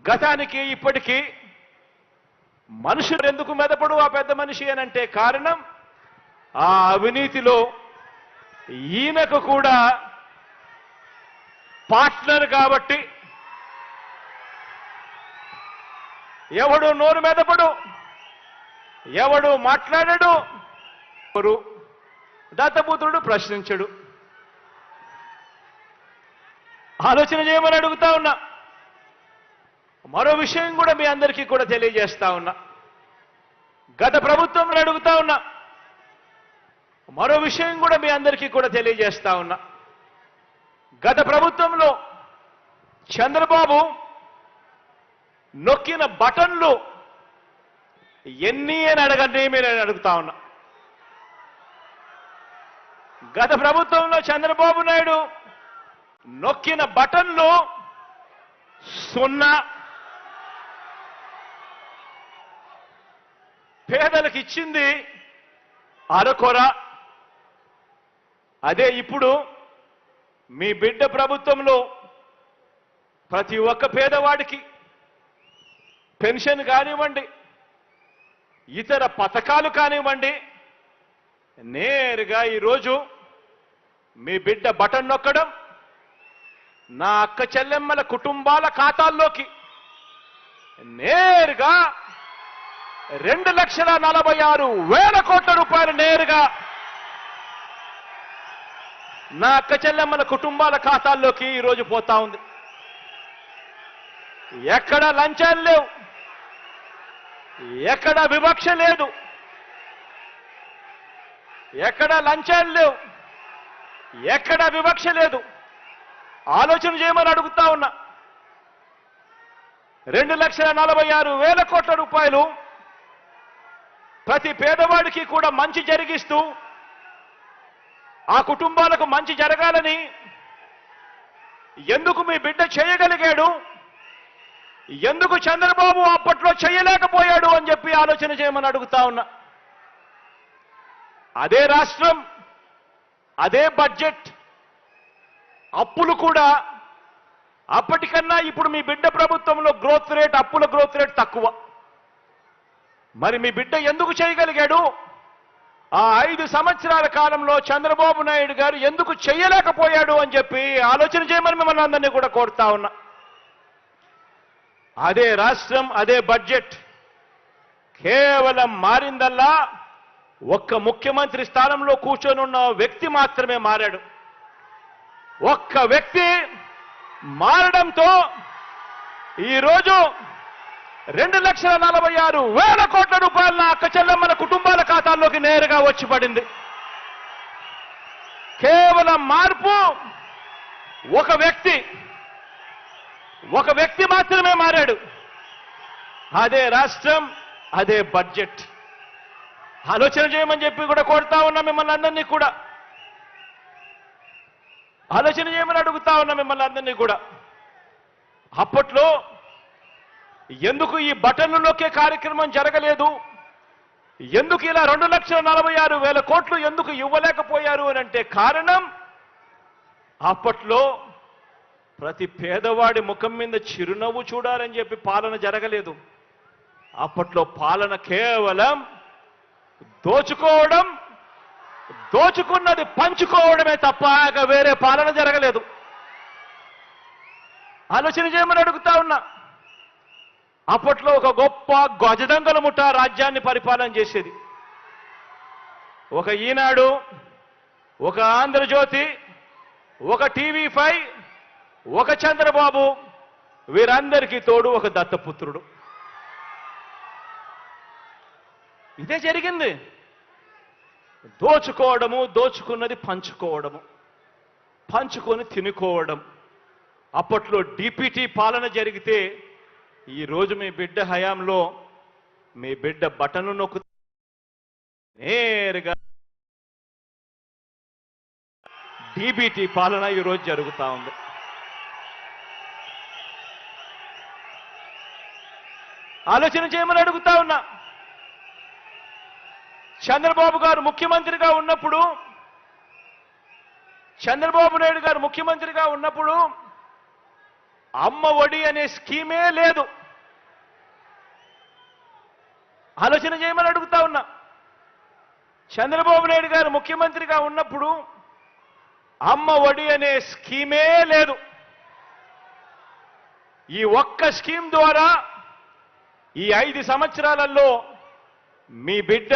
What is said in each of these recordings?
గతానికి ఇప్పటికీ మనుషులు ఎందుకు మెదపడు ఆ పెద్ద మనిషి అనంటే కారణం ఆ అవినీతిలో ఈయనకు కూడా పార్ట్నర్ కాబట్టి ఎవడు నోరు మెదపడు, ఎవడు మాట్లాడడు, దత్తపుత్రుడు ప్రశ్నించడు. ఆలోచన చేయమని అడుగుతా ఉన్నా. మరో విషయం కూడా మీ అందరికీ కూడా తెలియజేస్తా ఉన్నా. గత ప్రభుత్వంలో అడుగుతా ఉన్నా. మరో విషయం కూడా మీ అందరికీ కూడా తెలియజేస్తా ఉన్నా. గత ప్రభుత్వంలో చంద్రబాబు నొక్కిన బటన్లు ఎన్ని అని అడగండి మీరు అడుగుతా ఉన్నా. గత ప్రభుత్వంలో చంద్రబాబు నాయుడు నొక్కిన బటన్లు 0. పేదలకు ఇచ్చింది అరకొర. అదే ఇప్పుడు మీ బిడ్డ ప్రభుత్వంలో ప్రతి ఒక్క పేదవాడికి పెన్షన్ కానివ్వండి, ఇతర పథకాలు కానివ్వండి, నేరుగా ఈరోజు మీ బిడ్డ బటన్ నొక్కడం నా అక్క చెల్లెమ్మల కుటుంబాల ఖాతాల్లోకి నేరుగా 2,46,000 కోట్ల రూపాయలు నేరుగా నా అక్క చెల్లెమ్మల కుటుంబాల ఖాతాల్లోకి ఈరోజు పోతా ఉంది. ఎక్కడ లంచాలు లేవు, ఎక్కడ వివక్ష లేదు, ఎక్కడ లంచాలు లేవు, ఎక్కడ వివక్ష లేదు. ఆలోచన చేయమని అడుగుతా ఉన్నా. 2,46,000 కోట్ల రూపాయలు ప్రతి పేదవాడికి కూడా మంచి జరిగిస్తూ ఆ కుటుంబాలకు మంచి జరగాలని ఎందుకు మీ బిడ్డ చేయగలిగాడు, ఎందుకు చంద్రబాబు అప్పట్లో చేయలేకపోయాడు అని చెప్పి ఆలోచన చేయమని అడుగుతా ఉన్నా. అదే రాష్ట్రం, అదే బడ్జెట్, అప్పులు కూడా అప్పటికన్నా ఇప్పుడు మీ బిడ్డ ప్రభుత్వంలో గ్రోత్ రేట్, అప్పుల గ్రోత్ రేట్ తక్కువ. మరి మీ బిడ్డ ఎందుకు చేయగలిగాడు? ఆ 5 సంవత్సరాల కాలంలో చంద్రబాబు నాయుడు గారు ఎందుకు చేయలేకపోయాడు అని చెప్పి ఆలోచన చేయమని మిమ్మల్ని అందరినీ కూడా కోరుతా ఉన్నా. అదే రాష్ట్రం, అదే బడ్జెట్. కేవలం మారిందల్లా ఒక్క ముఖ్యమంత్రి స్థానంలో కూర్చొని ఉన్న వ్యక్తి మాత్రమే మారాడు. ఒక్క వ్యక్తి మారడంతో ఈరోజు 2,46,000 కోట్ల రూపాయల అక్క చెల్లెమ్మల కుటుంబాల ఖాతాల్లోకి నేరుగా వచ్చి పడింది. కేవలం మార్పు ఒక వ్యక్తి మాత్రమే మారాడు. అదే రాష్ట్రం, అదే బడ్జెట్. ఆలోచన చేయమని చెప్పి కూడా కోరుతా ఉన్నా మిమ్మల్ని అందరినీ కూడా. ఆలోచన చేయమని అడుగుతా ఉన్నా మిమ్మల్ని అందరినీ కూడా. అప్పట్లో ఎందుకు ఈ బటన్లు నొక్కే కార్యక్రమం జరగలేదు, ఎందుకు ఇలా 2,46,000 కోట్లు ఎందుకు ఇవ్వలేకపోయారు అని అంటే కారణం అప్పట్లో ప్రతి పేదవాడి ముఖం మీద చిరునవ్వు చూడాలని చెప్పి పాలన జరగలేదు. అప్పట్లో పాలన కేవలం దోచుకోవడం, దోచుకున్నది పంచుకోవడమే తప్ప వేరే పాలన జరగలేదు. ఆలోచన చేయమని అడుగుతా ఉన్నా. అప్పట్లో ఒక గొప్ప గజదంగల ముఠ రాజ్యాన్ని పరిపాలన చేసేది. ఒక ఈనాడు, ఒక ఆంధ్రజ్యోతి, ఒక టీవీ5, ఒక చంద్రబాబు, వీరందరికీ తోడు ఒక దత్తపుత్రుడు. ఇదే జరిగింది. దోచుకోవడము, దోచుకున్నది పంచుకోవడము, పంచుకొని తినుకోవడం. అప్పట్లో డిపిటి పాలన జరిగితే ఈరోజు మీ బిడ్డ హయాంలో మీ బిడ్డ బటన్లు నొక్కు నేరుగా డిబిటి పాలన ఈరోజు జరుగుతూ ఉంది. ఆలోచన చేయమని అడుగుతా ఉన్నా. చంద్రబాబు గారు ముఖ్యమంత్రిగా ఉన్నప్పుడు, చంద్రబాబు నాయుడు గారు ముఖ్యమంత్రిగా ఉన్నప్పుడు అమ్మ ఒడి అనే స్కీమే లేదు. ఆలోచన చేయమని అడుగుతా ఉన్నా. చంద్రబాబు నాయుడు గారు ముఖ్యమంత్రిగా ఉన్నప్పుడు అమ్మ ఒడి అనే స్కీమే లేదు. ఈ ఒక్క స్కీమ్ ద్వారా ఈ 5 సంవత్సరాలలో మీ బిడ్డ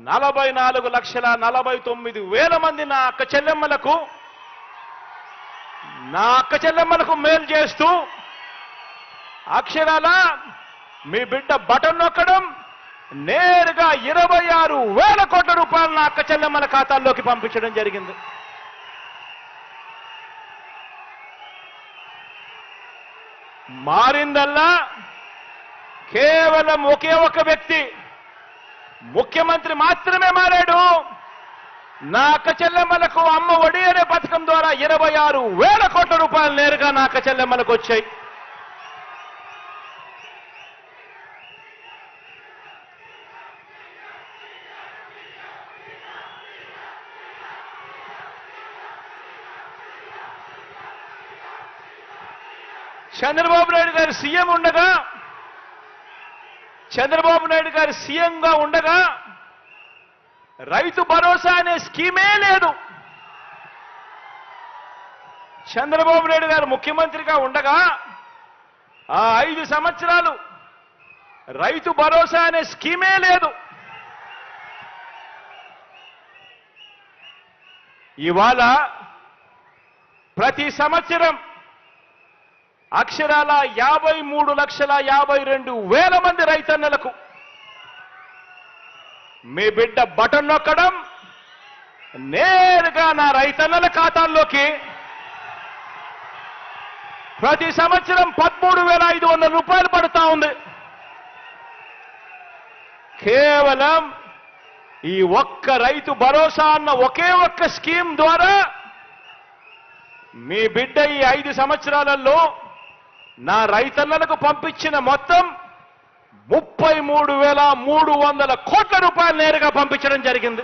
44,49,000 మంది నా అక్క చెల్లెమ్మలకు మేలు చేస్తూ అక్షరాల మీ బిడ్డ బటన్ నొక్కడం నేరుగా 26,000 కోట్ల రూపాయలు నా అక్క చెల్లెమ్మల ఖాతాల్లోకి పంపించడం జరిగింది. మారిందల్లా కేవలం ఒకే ఒక వ్యక్తి, ముఖ్యమంత్రి మాత్రమే మారాడు. నా అక్క చెల్లెమ్మలకు అమ్మ ఒడి అనే పథకం ద్వారా 26,000 కోట్ల రూపాయలు నేరుగా నా అక్క చెల్లెమ్మలకు వచ్చాయి. చంద్రబాబు నాయుడు గారు సీఎంగా ఉండగా రైతు భరోసా అనే స్కీమే లేదు. చంద్రబాబు నాయుడు గారు ముఖ్యమంత్రిగా ఉండగా ఆ 5 సంవత్సరాలు రైతు భరోసా అనే స్కీమే లేదు. ఇవాళ ప్రతి సంవత్సరం అక్షరాల 53,52,000 మంది రైతన్నలకు మీ బిడ్డ బటన్ నొక్కడం నేరుగా నా రైతన్నల ఖాతాల్లోకి ప్రతి సంవత్సరం 13,500 రూపాయలు పడుతా ఉంది. కేవలం ఈ ఒక్క రైతు భరోసా అన్న ఒకే ఒక్క స్కీమ్ ద్వారా మీ బిడ్డ ఈ 5 సంవత్సరాలలో నా రైతన్నలకు పంపించిన మొత్తం 33,300 కోట్ల రూపాయలు నేరుగా పంపించడం జరిగింది.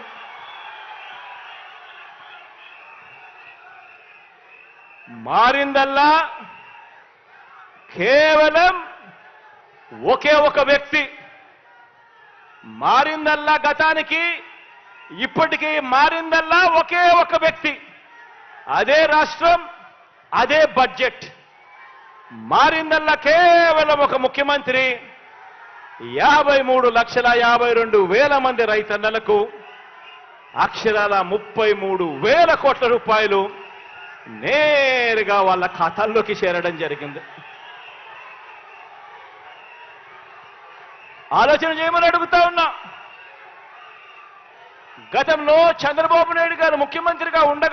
మారిందల్లా కేవలం ఒకే ఒక వ్యక్తి. మారిందల్లా గతానికి ఇప్పటికీ మారిందల్లా ఒకే ఒక వ్యక్తి, అదే రాష్ట్రం, అదే బడ్జెట్. మారిందల్లా కేవలం ఒక ముఖ్యమంత్రి 53,52,000 మంది రైతన్నలకు అక్షరాల 33,000 కోట్ల రూపాయలు నేరుగా వాళ్ళ ఖాతాల్లోకి చేరడం జరిగింది. ఆలోచన చేయమని అడుగుతా ఉన్నా. గతంలో చంద్రబాబు నాయుడు గారు ముఖ్యమంత్రిగా ఉండగా